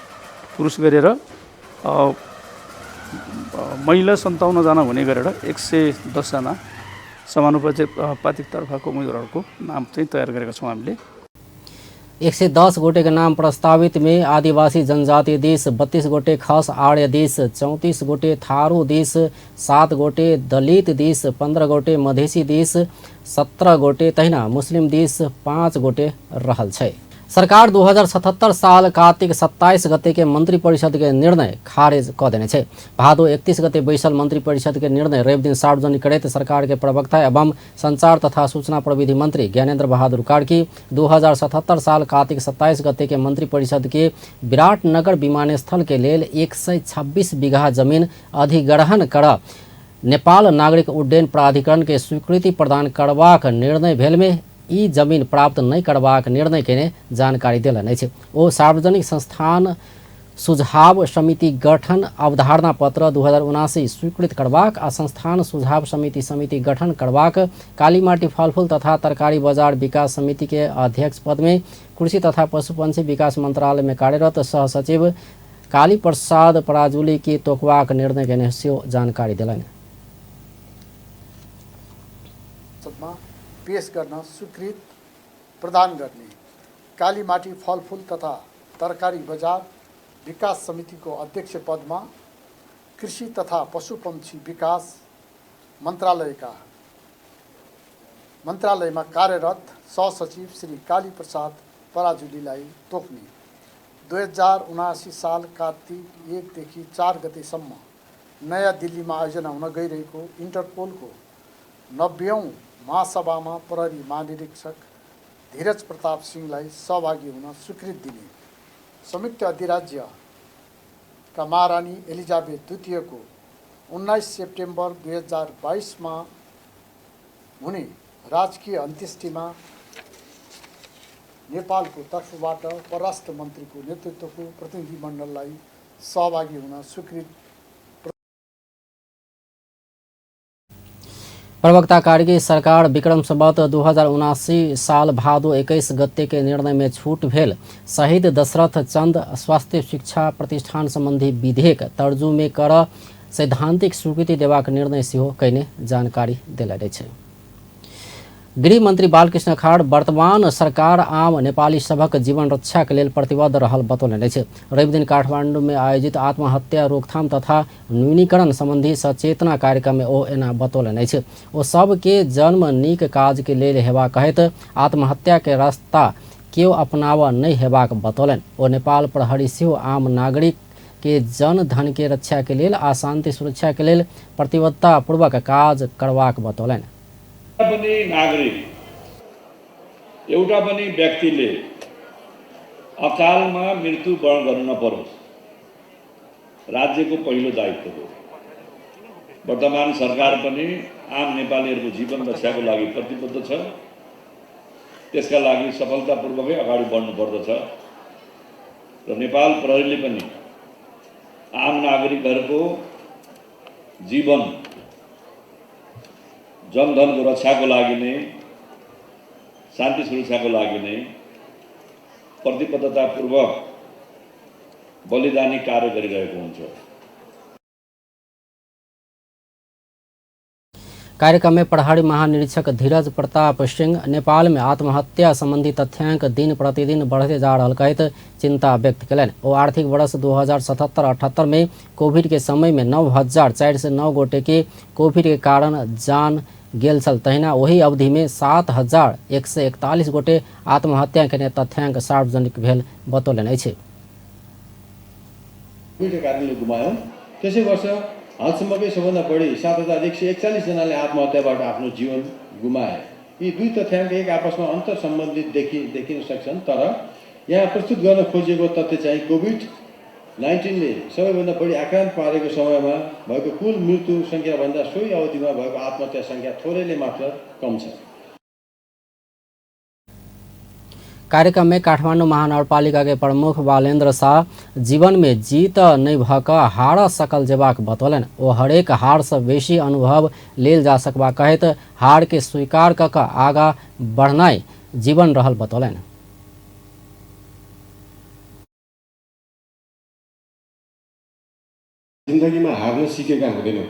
पुरुष गरेर महिला 57 जना हुने गरेर 110 जना समानुपातिकतर्फको उम्मेदवारहरूको नाम चाहिँ तयार गरेका छौँ हामीले। 110 गोटे के नाम प्रस्तावित में आदिवासी जनजाति देश 32 गोटे, खस आर्य देश 34 गोटे, थारू देश 7 गोटे, दलित देश 15 गोटे, मधेसी देश 17 गोटे, तहिना मुस्लिम देश 5 गोटे रहल छै। सरकार 2077 साल कार्तिक 27 गते के मंत्री परिषद के निर्णय खारिज क देने छे। भादो 31 गते बैसल मंत्री परिषद के निर्णय रवि दिन सार्वजनिक करैत सरकार के प्रवक्ता एवं संचार तथा सूचना प्रविधि मंत्री ज्ञानेन्द्र बहादुर कार्की 2077 साल कार्तिक 27 गते के मंत्री परिषद के विराटनगर विमानस्थल के लेल 126 बीघा जमीन अधिग्रहण कर नेपाल नागरिक उड्डयन प्राधिकरण के स्वीकृति प्रदान करबाक निर्णय भेल में ई जमीन प्राप्त नहीं करबाक निर्णय केने जानकारी देलनि अछि। ओ सार्वजनिक संस्थान सुझाव समिति गठन अवधारणा पत्र 2079 स्वीकृत करबाक आ संस्थान सुझाव समिति गठन करबाक, कालीमाटी फलफूल तथा तरकारी बजार विकास समिति के अध्यक्ष पद में कृषि तथा पशुपंछी विकास मंत्रालय में कार्यरत सहसचिव काली प्रसाद पराजुली की तोकबाक निर्णय केने सेहो जानकारी देलनि। पेश गर्न स्वीकृत प्रदान गर्ने कालीमाटी फलफूल तथा तरकारी बजार विकास समितिको अध्यक्ष पदमा कृषि तथा पशुपंछी विकास मन्त्रालयमा कार्यरत सहसचिव श्री काली प्रसाद पराजुलीलाई तोक्ने 2079 साल कार्तिक 1 देखि 4 गतेसम्म नयाँ दिल्लीमा आयोजना हुन गइरहेको इन्टरपोलको 90औं महासभामा प्रहरी महानिरीक्षक धीरज प्रताप सिंहलाई सहभागी हुन स्वीकृति दिने, संयुक्त अधिराज्यका महारानी एलिजाबेथ द्वितीयको 19 सेप्टेम्बर 2022 मा हुने राजकीय अन्त्येष्टिमा नेपालको तर्फबाट परराष्ट्र मन्त्रीको नेतृत्वको प्रतिनिधिमण्डललाई सहभागी हुन स्वीकृति। प्रवक्ता कार्की सरकार विक्रम संवत 2079 साल भादो 21 गते के निर्णय में छूट भेल शहीद दशरथ चंद स्वास्थ्य शिक्षा प्रतिष्ठान संबंधी विधेयक तर्जुमे कर सैद्धांतिक स्वीकृति देबाक निर्णय सेहो कयने जानकारी देलनि छै। गृह मंत्री बालकृष्ण खाड़ वर्तमान सरकार आम नेपाली सभक जीवन रक्षा के लेल प्रतिबद्ध रहल बतौलनि छै। रवि दिन काठमांडू में आयोजित आत्महत्या रोकथाम तथा न्यूनीकरण संबंधी सचेतना कार्यक्रम में ओ एना बतौलनि छै। ओ सबके जन्म नीक काज के लेल हेबा कहैत आत्महत्या के रास्ता केओ अपनावा नहीं हेबाक बतौलनि। ओ नेपाल प्रहरी सेहो आम नागरिक के जन धन के रक्षा के लेल आ शांति सुरक्षा के लेल प्रतिबद्धता पूर्वक काज करबाक बतौलनि। पनि नागरिक एउटा पनि व्यक्तिले अकालमा मृत्यु वरण गर्नु नपरोस्, राज्यको पहिलो दायित्व हो। वर्तमान सरकार पनि आम नेपालीहरूको जीवन रक्षाको लागि प्रतिबद्ध छ। त्यसका लागि सफलतापूर्वकै अगाडि बढ्नुपर्दछ र नेपाल प्रहरीले पनि आम नागरिकहरूको जीवन जनधनको रक्षाको लागि नै, शान्ति सुरक्षाको लागि नै प्रतिबद्धतापूर्वक बलिदानी कार्य गरिरहेको हुन्छ। कार्यक्रम में प्रहरी महानिरीक्षक धीरज प्रताप सिंह नेपाल में आत्महत्या संबंधी तथ्यांक दिन प्रतिदिन बढ़ते जा रहा कहते चिंता व्यक्त कलनि। ओ आर्थिक वर्ष 2077-78 में कोविड के समय में 9,409 गोटे के कोविड के कारण जान गेल छल, तहिना वही अवधि में 7,141 गोटे आत्महत्या के तथ्यांक सार्वजनिक भेल बतौलनि अछि। कोविडको कारणले गुमायौं। त्यसै वर्ष हालसम्मकै सबभन्दा बढी 7,141 जनाले आत्महत्याबाट आफ्नो जीवन गुमाए। यी दुई तथ्याङ्क एक आपसमा अन्तर सम्बन्धित देखिन सक्छन्, तर यहाँ प्रस्तुत गर्न खोजिएको तथ्य चाहिँ कोभिड-19ले सबैभन्दा बढी आक्रान्त पारेको समयमा भएको कुल मृत्यु सङ्ख्याभन्दा सोही अवधिमा भएको आत्महत्या सङ्ख्या थोरैले मात्र कम छ। कार्यक्रम में काठमाडौँ महानगरपालिका के प्रमुख बालेन्द्र शाह जीवन में जीत नहीं भक हार सकल जेबाक बतौलनि। ओ हरेक हार से बेसी अनुभव लेल जा सकबा कहैत हार के स्वीकार क आगा बढ़नाई जीवन रहल बतौलनि। जिन्दगीमा हार्न सिकेका हुँदैनौँ।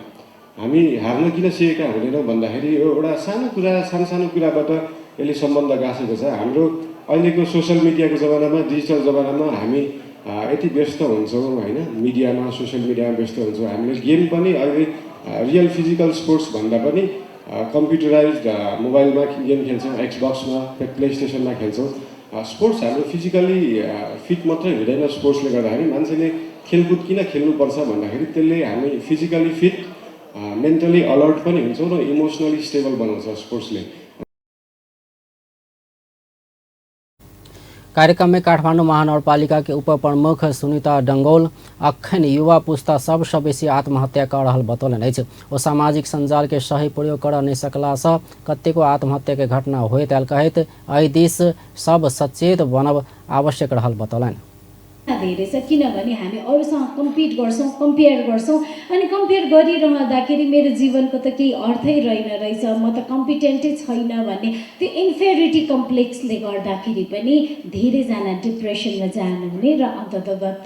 हामी हार्न किन सिकेका हुँदैनौँ भन्दाखेरि एउटा सानो कुराबाट यसले सम्बन्ध गाँसेको छ। हाम्रो अहिलेको सोसल मिडियाको जमानामा, डिजिटल जमानामा हामी यति व्यस्त हुन्छौँ होइन, मिडियामा, सोसल मिडियामा व्यस्त हुन्छौँ। हामीले गेम पनि अहिले रियल फिजिकल स्पोर्ट्स भन्दा पनि कम्प्युटराइज मोबाइलमा गेम खेल्छौँ, एक्सबक्समा, प्ले स्टेसनमा खेल्छौँ। स्पोर्ट्स हाम्रो फिजिकली फिट मात्रै हुँदैन। स्पोर्ट्सले गर्दाखेरि मान्छेले खेलकुद किन खेल्नुपर्छ भन्दाखेरि त्यसले हामी फिजिकली फिट, मेन्टली अलर्ट पनि हुन्छौँ र इमोसनली स्टेबल बनाउँछ स्पोर्ट्सले। कार्यक्रम में काठमाडौँ महानगरपालिका के उप प्रमुख सुनीता डंगोल अखन युवा पुस्ता सबसे बेसी आत्महत्या कर रहल बतौलन अछि। ओ सामाजिक संजाल के सही प्रयोग कर नहि सकला सँ कतेको आत्महत्या के घटना होइत आयल कहैत एहि दिस सब सचेत बनब आवश्यक रहल बतौलन। धेरै छ किनभने हामी अरूसँग कम्पिट गर्छौँ, कम्पेयर गर्छौँ अनि कम्पेयर गरिरहँदाखेरि मेरो जीवनको त केही अर्थै रहेन रहेछ, म त कम्पिटेन्टै छैन भन्ने त्यो इन्फेरिटी कम्प्लेक्सले गर्दाखेरि पनि धेरैजना डिप्रेसनमा जानुहुने र अन्ततगत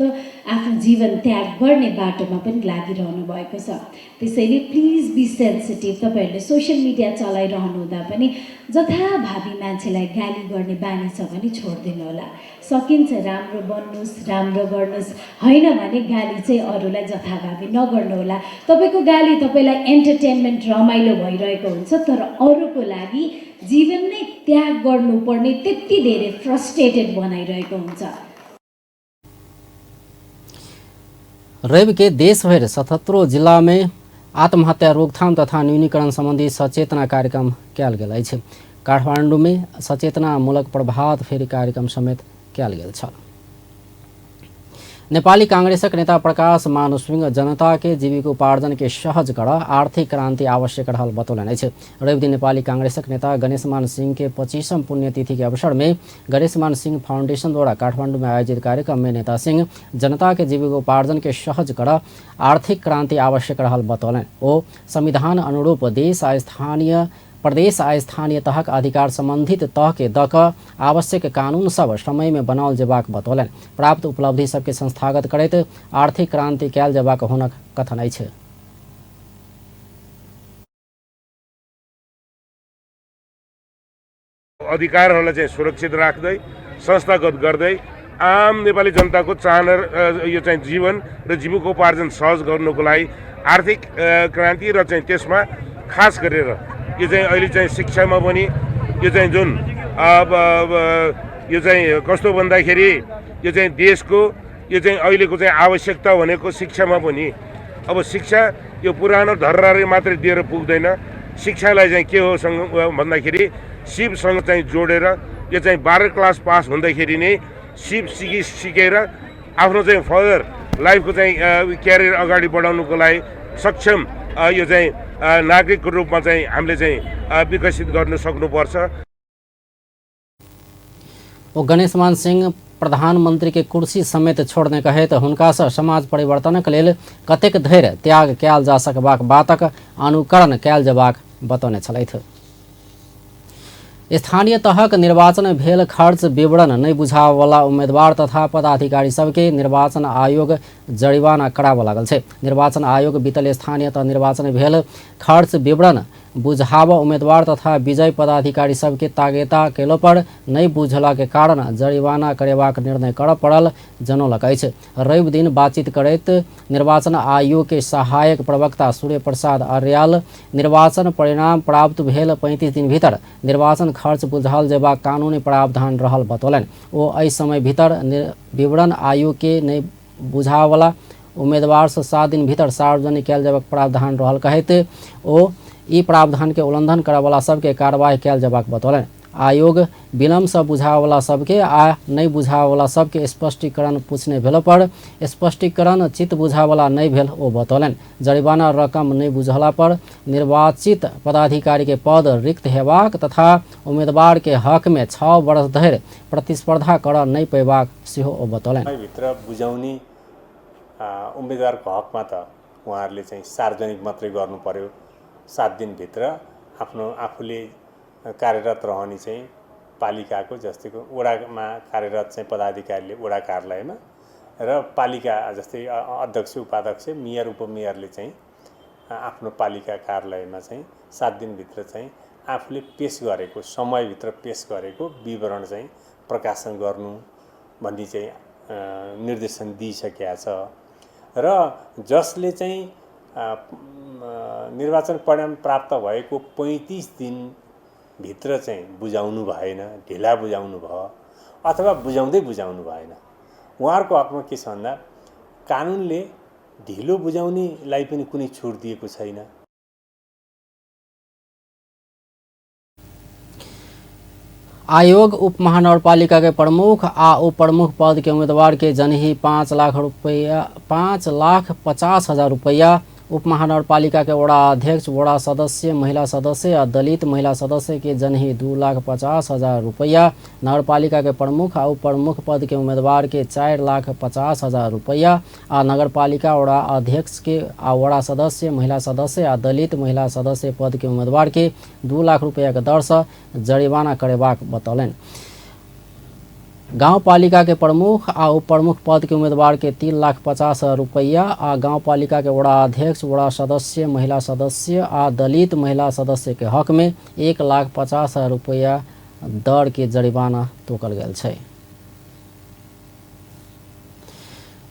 आफ्नो जीवन त्याग गर्ने बाटोमा पनि लागिरहनु भएको छ। त्यसैले प्लिज बी सेन्सिटिभ। तपाईँहरूले सोसियल मिडिया चलाइरहनु हुँदा पनि जथाभावी मान्छेलाई गाली गर्ने बानी छ भने छोडिदिनु होला। सकिन्छ राम्रो बन्नुहोस्, राम्रो गर्नुहोस्, होइन भने गाली चाहिँ अरूलाई जथाभावी नगर्नु होला। तपाईँको गाली तपाईँलाई एन्टरटेनमेन्ट रमाइलो भइरहेको हुन्छ, तर अरूको लागि जीवन नै त्याग गर्नुपर्ने त्यति धेरै फ्रस्ट्रेटेड बनाइरहेको हुन्छ। रवि के देशभर 77 जिला में आत्महत्या रोकथाम तथा न्यूनीकरण संबंधी सचेतना कार्यक्रम कयल गेल अछि। काठमाडौँ में सचेतनामूलक प्रभात फेरी कार्यक्रम समेत कयल गेल छल। नेपाली कांग्रेसक नेता प्रकाश मानुसिंह जनता के जीविकोपार्जन के सहज कर आर्थिक क्रांति आवश्यक रहल बतौलन अछि। रवि दिन नेपाली कांग्रेसक नेता गणेशमान सिंह के 25वीं पुण्यतिथि के अवसर में गणेशमान सिंह फाउंडेशन द्वारा काठमांडू में आयोजित कार्यक्रम में नेता सिंह जनता के जीविकोपार्जन के सहज कर आर्थिक क्रांति आवश्यक रहल बतौलन। ओ संविधान अनुरूप प्रदेश आ स्थानीय तहक अधिकार संबंधित तह के दक आवश्यक कानून सब समय में बनाओल जेबाक बतौलन। प्राप्त उपलब्धि सबके संस्थागत करैत आर्थिक क्रांति कयल जेबाक हुनक कथन अछि। अधिकारहरूलाई चाहिँ सुरक्षित राख्दै संस्थागत गर्दै आम नेपाली जनताको चाहना यो चाहिँ जीवन र जीविकोपार्जन सहज गर्नुको लागि आर्थिक क्रान्ति र चाहिँ त्यसमा खास गरेर यो चाहिँ अहिले चाहिँ शिक्षामा पनि यो चाहिँ जुन यो चाहिँ कस्तो भन्दाखेरि यो चाहिँ देशको यो चाहिँ अहिलेको चाहिँ आवश्यकता भनेको शिक्षामा पनि अब शिक्षा यो पुरानो धर्राले मात्रै दिएर पुग्दैन। शिक्षालाई चाहिँ के हो भन्दाखेरि सिपसँग चाहिँ जोडेर यो चाहिँ 12 क्लास पास हुँदाखेरि नै सिप सिकेर आफ्नो चाहिँ फर्दर लाइफको चाहिँ क्यारियर अगाडि बढाउनुको लागि सक्षम यो चाहिँ नागरिकको रूपमा चाहिँ हामीले चाहिँ विकसित गर्न सक्नुपर्छ। ओ गणेशमान सिंह प्रधानमंत्री के कुर्सी समेत छोड़ने कहे तो हुनका सँ समाज परिवर्तनक लेल कतेक धैर्य त्याग कयल जा सकबाक बातक अनुकरण कयल जेबाक बतौने छलथि। स्थानीय तहक निर्वाचन भेल खर्च विवरण नहीं बुझावला उम्मीदवार तथा पदाधिकारी सबके निर्वाचन आयोग जरिवाना कराबऽ लागल छै। निर्वाचन आयोग बीतल स्थानीय तह निर्वाचन भेल खर्च विवरण बुझावऽ उम्मीदवार तथा विजय पदाधिकारी सबके तागेता केलो पर नहीं बुझला के कारण जरिवाना करेबाक निर्णय करऽ पड़ल जनौलक अछि। रवि दिन बातचीत करैत निर्वाचन आयोग के सहायक प्रवक्ता सूर्य प्रसाद आर्याल निर्वाचन परिणाम प्राप्त भेल 35 दिन भीतर निर्वाचन खर्च बुझाल जेबाक कानूनी प्रावधान रहल बतौलन। ओ एहि समय भीतर विवरण आयोग के नहीं बुझावला उम्मीदवार से 7 दिन भीतर सार्वजनिक कयल जेबाक प्रावधान रहल कहैत ओ ई प्रावधान के उल्लंघन करवाला सबके कार्रवाई कयल जेबाक बतौलन। आयोग विलम्ब से बुझावला सबके आ नहीं बुझावला सबके स्पष्टीकरण पूछने भेल पर स्पष्टीकरण चित्त बुझावला नहीं भेल ओ बतौलन। जरिवाना रकम नहीं बुझला पर निर्वाचित पदाधिकारी के पद रिक्त हेबाक तथा उम्मीदवार के हक में 6 वर्ष धरि प्रतिस्पर्धा कर नहीं पैबाक सेहो ओ बतौलन। भित्र बुझाउने उम्मेदवारको हकमा त उहाँहरूले चाहिँ सार्वजनिक मात्रै गर्नु पर्यो। 7 दिन भित्र आफ्नो आफूले कार्यरत रहने चाहिँ पालिकाको जस्तैको वडामा कार्यरत चाहिँ पदाधिकारीले वडा कार्यालयमा र पालिका जस्तै अध्यक्ष उपाध्यक्ष मेयर उपमेयरले चाहिँ आफ्नो पालिका कार्यालयमा चाहिँ 7 दिन भित्र चाहिँ आफूले पेश गरेको समयभित्र पेश गरेको विवरण चाहिँ प्रकाशन गर्नु भन्ने चाहिँ निर्देशन दिइसकेका छ र जसले चाहिँ निर्वाचन परिणाम प्राप्त भएको 35 दिन भित्र चाहिँ बुझाउनु भएन, ढिला बुझाउनु भयो, अथवा बुझाउनु भएन। उहाँहरूको हकमा के छ भन्दा कानुनले ढिलो बुझाउनेलाई पनि कुनै छुट दिएको छैन। आयोग उप महानगरपालिका के प्रमुख आ उप प्रमुख पद के उम्मीदवार के जनही 5,50,000 रुपया, उप महानगरपालिका के वड़ा अध्यक्ष, वड़ा सदस्य, महिला सदस्य और दलित महिला सदस्य के जनही 2,50,000 रुपया, नगरपालिका के प्रमुख और उप प्रमुख पद के उम्मीदवार के 4,50,000 रुपया और नगरपालिका वड़ा अध्यक्ष के वड़ा सदस्य, महिला सदस्य और दलित महिला सदस्य पद के उम्मीदवार के 2 लाख रुपया के दर से जरिमाना करेबाक बतौलन। गाउँपालिका के प्रमुख आ उप प्रमुख पद के उम्मीदवार के 3,50,000 रुपया आ गाउँपालिका के वड़ा अध्यक्ष, वड़ा सदस्य, महिला सदस्य आ दलित महिला सदस्य के हक में 1,50,000 रुपया दर के जरिमाना तोकल गेल छै।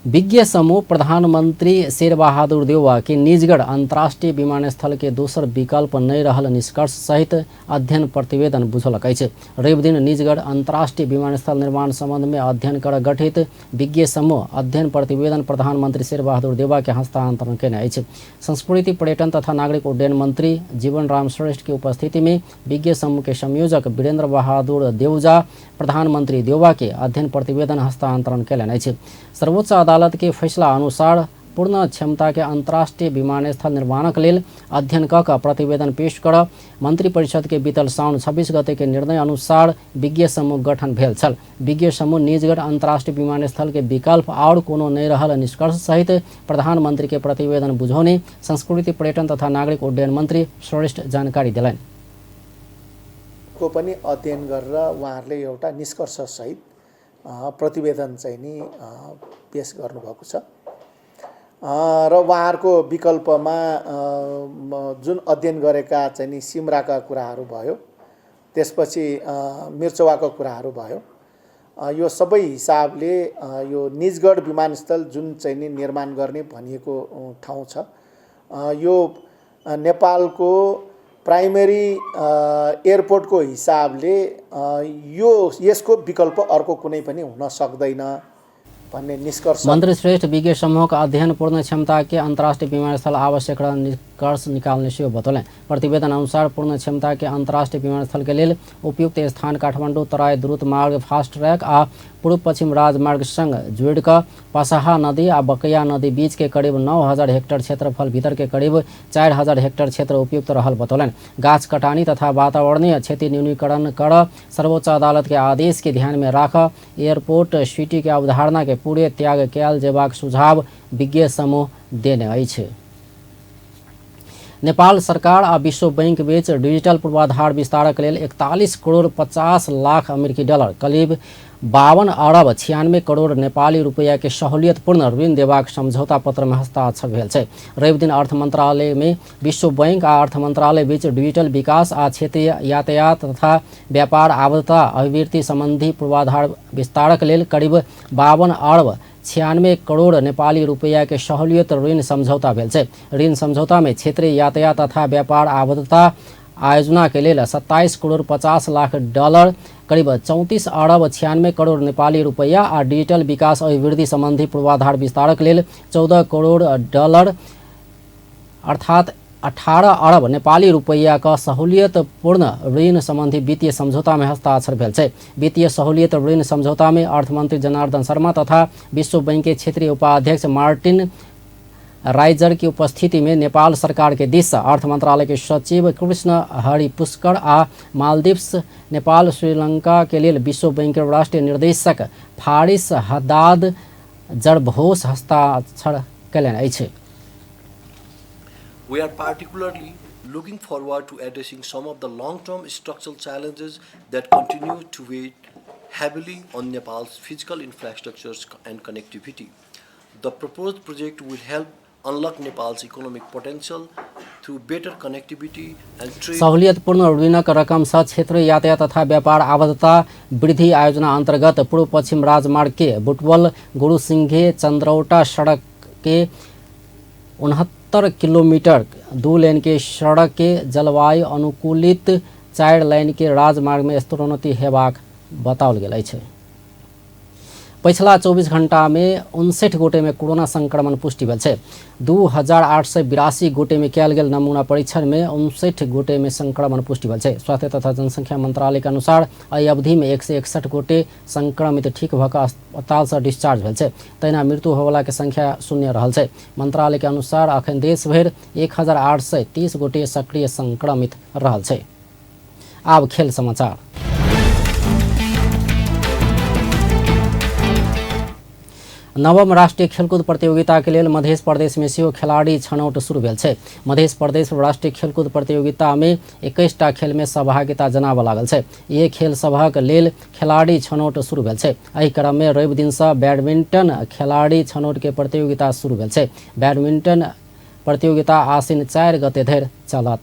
विज्ञ समूह प्रधानमंत्री शेरबहादुर देउवा के निजगढ़ अंतर्राष्ट्रीय विमानस्थल के दोसर विकल्प नहीं रहल निष्कर्ष सहित अध्ययन प्रतिवेदन बुझलक अछि। रवि दिन निजगढ़ अंतर्राष्ट्रीय विमानस्थल निर्माण संबंध में अध्ययन कर गठित विज्ञ समूह अध्ययन प्रतिवेदन प्रधानमंत्री शेरबहादुर देउवा के हस्तांतरण केने अछि। संस्कृति, पर्यटन तथा नागरिक उड्डयन मंत्री जीवन राम श्रेष्ठ की उपस्थिति में विज्ञ समूह के संयोजक वीरेंद्र बहादुर देउजा प्रधानमंत्री देउवा के अध्ययन प्रतिवेदन हस्तांतरण केलनि अछि। सर्वोच्च अदालत के फैसला अनुसार पूर्ण क्षमता के अंतर्राष्ट्रीय विमानस्थल निर्माणक लेल अध्ययन क प्रतिवेदन पेश कर मंत्री परिषद के बीतल साउन 26 गते के निर्णय अनुसार विज्ञ समूह गठन भेल छल। विज्ञ समूह निजगढ़ अंतर्राष्ट्रीय विमानस्थल के विकल्प और कोनो नहीं रहल निष्कर्ष सहित प्रधानमंत्री के प्रतिवेदन बुझौने संस्कृति, पर्यटन तथा नागरिक उड्डयन मंत्री श्रेष्ठ जानकारी दिलाइन। को पनि अध्ययन गरेर उहाँहरूले एउटा निष्कर्ष सहित प्रतिवेदन चाहिँ नि पेश गर्नुभएको छ र उहाँहरूको विकल्पमा जुन अध्ययन गरेका चाहिँ नि सिमराका कुराहरू भयो, त्यसपछि मिर्चवाको कुराहरू भयो, यो सबै हिसाबले यो निजगढ विमानस्थल जुन चाहिँ नि निर्माण गर्ने भनिएको ठाउँ छ, यो नेपालको प्राइमेरी एयरपोर्टको हिसाबले यसको विकल्प अर्को कुनै पनि हुन सक्दैन भन्ने निष्कर्ष। मंत्री श्रेष्ठ विज्ञ समूह का अध्ययन पूर्ण क्षमता के अंतर्राष्ट्रीय विमानस्थल आवश्यक निष्कर्ष निकालने से बतौलें। प्रतिवेदन अनुसार पूर्ण क्षमता के अंतर्राष्ट्रीय विमानस्थल के लिए उपयुक्त स्थान काठमाडौँ तराई द्रुत मार्ग फास्ट ट्रैक आ पूर्व पश्चिम राजमार्ग संग जोड़ कर पसाहा नदी आ बकैया नदी बीच के करीब 9,000 हेक्टेयर क्षेत्रफल भीतर के करीब 4,000 हेक्टेयर क्षेत्र उपयुक्त रहल बतौलन। गाछ कटानी तथा वातावरणीय क्षति न्यूनीकरण कर सर्वोच्च अदालत के आदेश के ध्यान में राख एयरपोर्ट सिटी के अवधारणा के पूरे त्याग कयल जेबाक सुझाव विज्ञ समूह देने अछि। नेपाल सरकार आ विश्व बैंक बीच डिजिटल पूर्वाधार विस्तारक लेल 41 करोड़ 50 लाख अमेरिकी डॉलर करीब 52 अरब 96 करोड़ नेपाली रुपया के सहूलियतपूर्ण ऋण देबाक समझौता पत्र में हस्ताक्षर भेल छै। रवि दिन अर्थ मंत्रालय में विश्व बैंक आ अर्थ मंत्रालय बीच डिजिटल विकास आ क्षेत्रीय यातायात तथा व्यापार आबद्धता अभिवृद्धि संबंधी पूर्वाधार विस्तारक लेल करीब 52 अरब 96 करोड़ नेपाली रुपया के सहूलियत ऋण समझौता भेल छै। ऋण समझौता में क्षेत्रीय यातायात तथा व्यापार आबद्धता आयोजना के लिए 27 करोड़ 50 लाख डॉलर करीब 34 अरब 96 करोड़ नेपाली रुपया और डिजिटल विकास अभिवृद्धि संबंधी पूर्वाधार विस्तारक लेल 14 करोड़ डॉलर अर्थात 18 अरब नेपाली रुपया का सहूलियतपूर्ण ऋण संबंधी वित्तीय समझौता में हस्ताक्षर भेल छै। वित्तीय सहूलियत ऋण समझौता में अर्थमंत्री जनार्दन शर्मा तथा विश्व बैंक के क्षेत्रीय उपाध्यक्ष मार्टिन राइजर की उपस्थिति में नेपाल सरकार के दिशा अर्थ मंत्रालय के सचिव कृष्ण हरि पुष्कर आ मालदीव्स, नेपाल, श्रीलंका के लिए विश्व बैंक के राष्ट्रीय निर्देशक फारिस हदाद जरभोस हस्ताक्षर कयलनि अछि। We are particularly looking forward to addressing some of the long-term structural challenges that continue to weigh heavily on Nepal's physical infrastructures and connectivity. The proposed project will help unlock Nepal's economic potential through better connectivity and trade. सहूलियतपूर्ण ऋणक रकम से क्षेत्रीय यातायात तथा व्यापार आबद्धता वृद्धि आयोजना अंतर्गत पूर्व पश्चिम राजमार्ग के बुटवल गुरुसिंघे चंद्रौटा सड़क के 69 किलोमीटर 2 लेन के सड़क के जलवायु अनुकूलित 4 लेन के राजमार्ग में स्तरोन्नति हेबाक बताओल गेल अछि। पिछला 24 घंटा में 59 गोटे में कोरोना संक्रमण पुष्टि भेल छै। 2882 गोटे में कयल गेल नमूना परीक्षण में 59 गोटे में संक्रमण पुष्टि भेल छै। स्वास्थ्य तथा जनसंख्या मंत्रालय के अनुसार एहि अवधि में 161 गोटे संक्रमित ठीक भऽ कऽ अस्पताल से डिस्चार्ज भेल छै। तहिना मृत्यु होवला के संख्या शून्य रहल छै। मंत्रालय के अनुसार अखन देश भरि 1830 गोटे सक्रिय संक्रमित रहल छै। आब खेल समाचार। नवम राष्ट्रीय खेलकूद प्रतियोगिता के लेल मध्य प्रदेश में सेहो खिलाड़ी छनौट शुरू भेल छै। मध्य प्रदेश राष्ट्रीय खेलकूद प्रतियोगिता में 21टा खेल में सहभागिता जनाबऽ लागल छै। ये खेल सभक लेल खिलाड़ी छनौट शुरू भेल छै। एहि क्रम में रवि दिन से बैडमिंटन खिलाड़ी छनौट के प्रतियोगिता शुरू भेल छै। बैडमिंटन प्रतियोगिता आसिन 4 गते धरि चलत।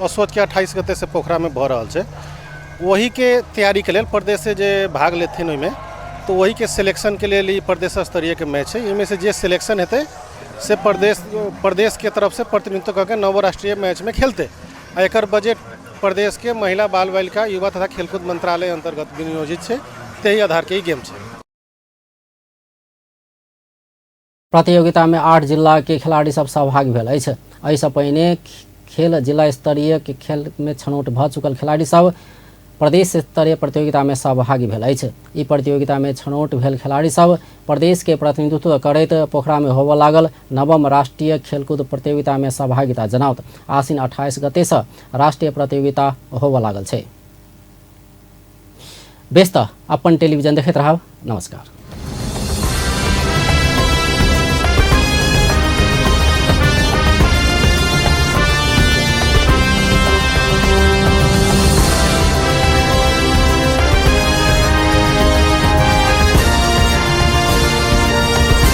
असोज के 28 गते से पोखरा में भऽ रहल छै। वही के तैयारी के लेल प्रदेश से जे भाग लेथिन ओहिमे तो वही के सिलेक्शन के लिए ई प्रदेश स्तरीय के मैच है। इनमें से जे सिलेक्शन हेतै से प्रदेश के तरफ से प्रतिनिधित्व करके नव राष्ट्रीय मैच में खेलते। एकर बजट प्रदेश के महिला बाल बालिका युवा तथा खेलकूद मंत्रालय अंतर्गत विनियोजित है। तही आधार के ई गेम है। प्रतियोगिता में 8 जिला के खिलाड़ी सब सहभागी भेल अछि। एहिसँ पहिने खेल जिला स्तरीय के खेल में छनौट भऽ चुकल खिलाड़ी सब प्रदेश स्तरीय प्रतियोगिता में सहभागी भेल अछि। ई प्रतियोगिता में छनौट भेल खिलाड़ी सब प्रदेश के प्रतिनिधित्व करैत पोखरा में होबऽ लागल नवम राष्ट्रीय खेलकूद प्रतियोगिता में सहभागिता जनाओत। आसिन 28 गते से राष्ट्रीय प्रतियोगिता होबऽ लागल छै। बेस्त अपन टेलीविजन देखैत रहब। नमस्कार।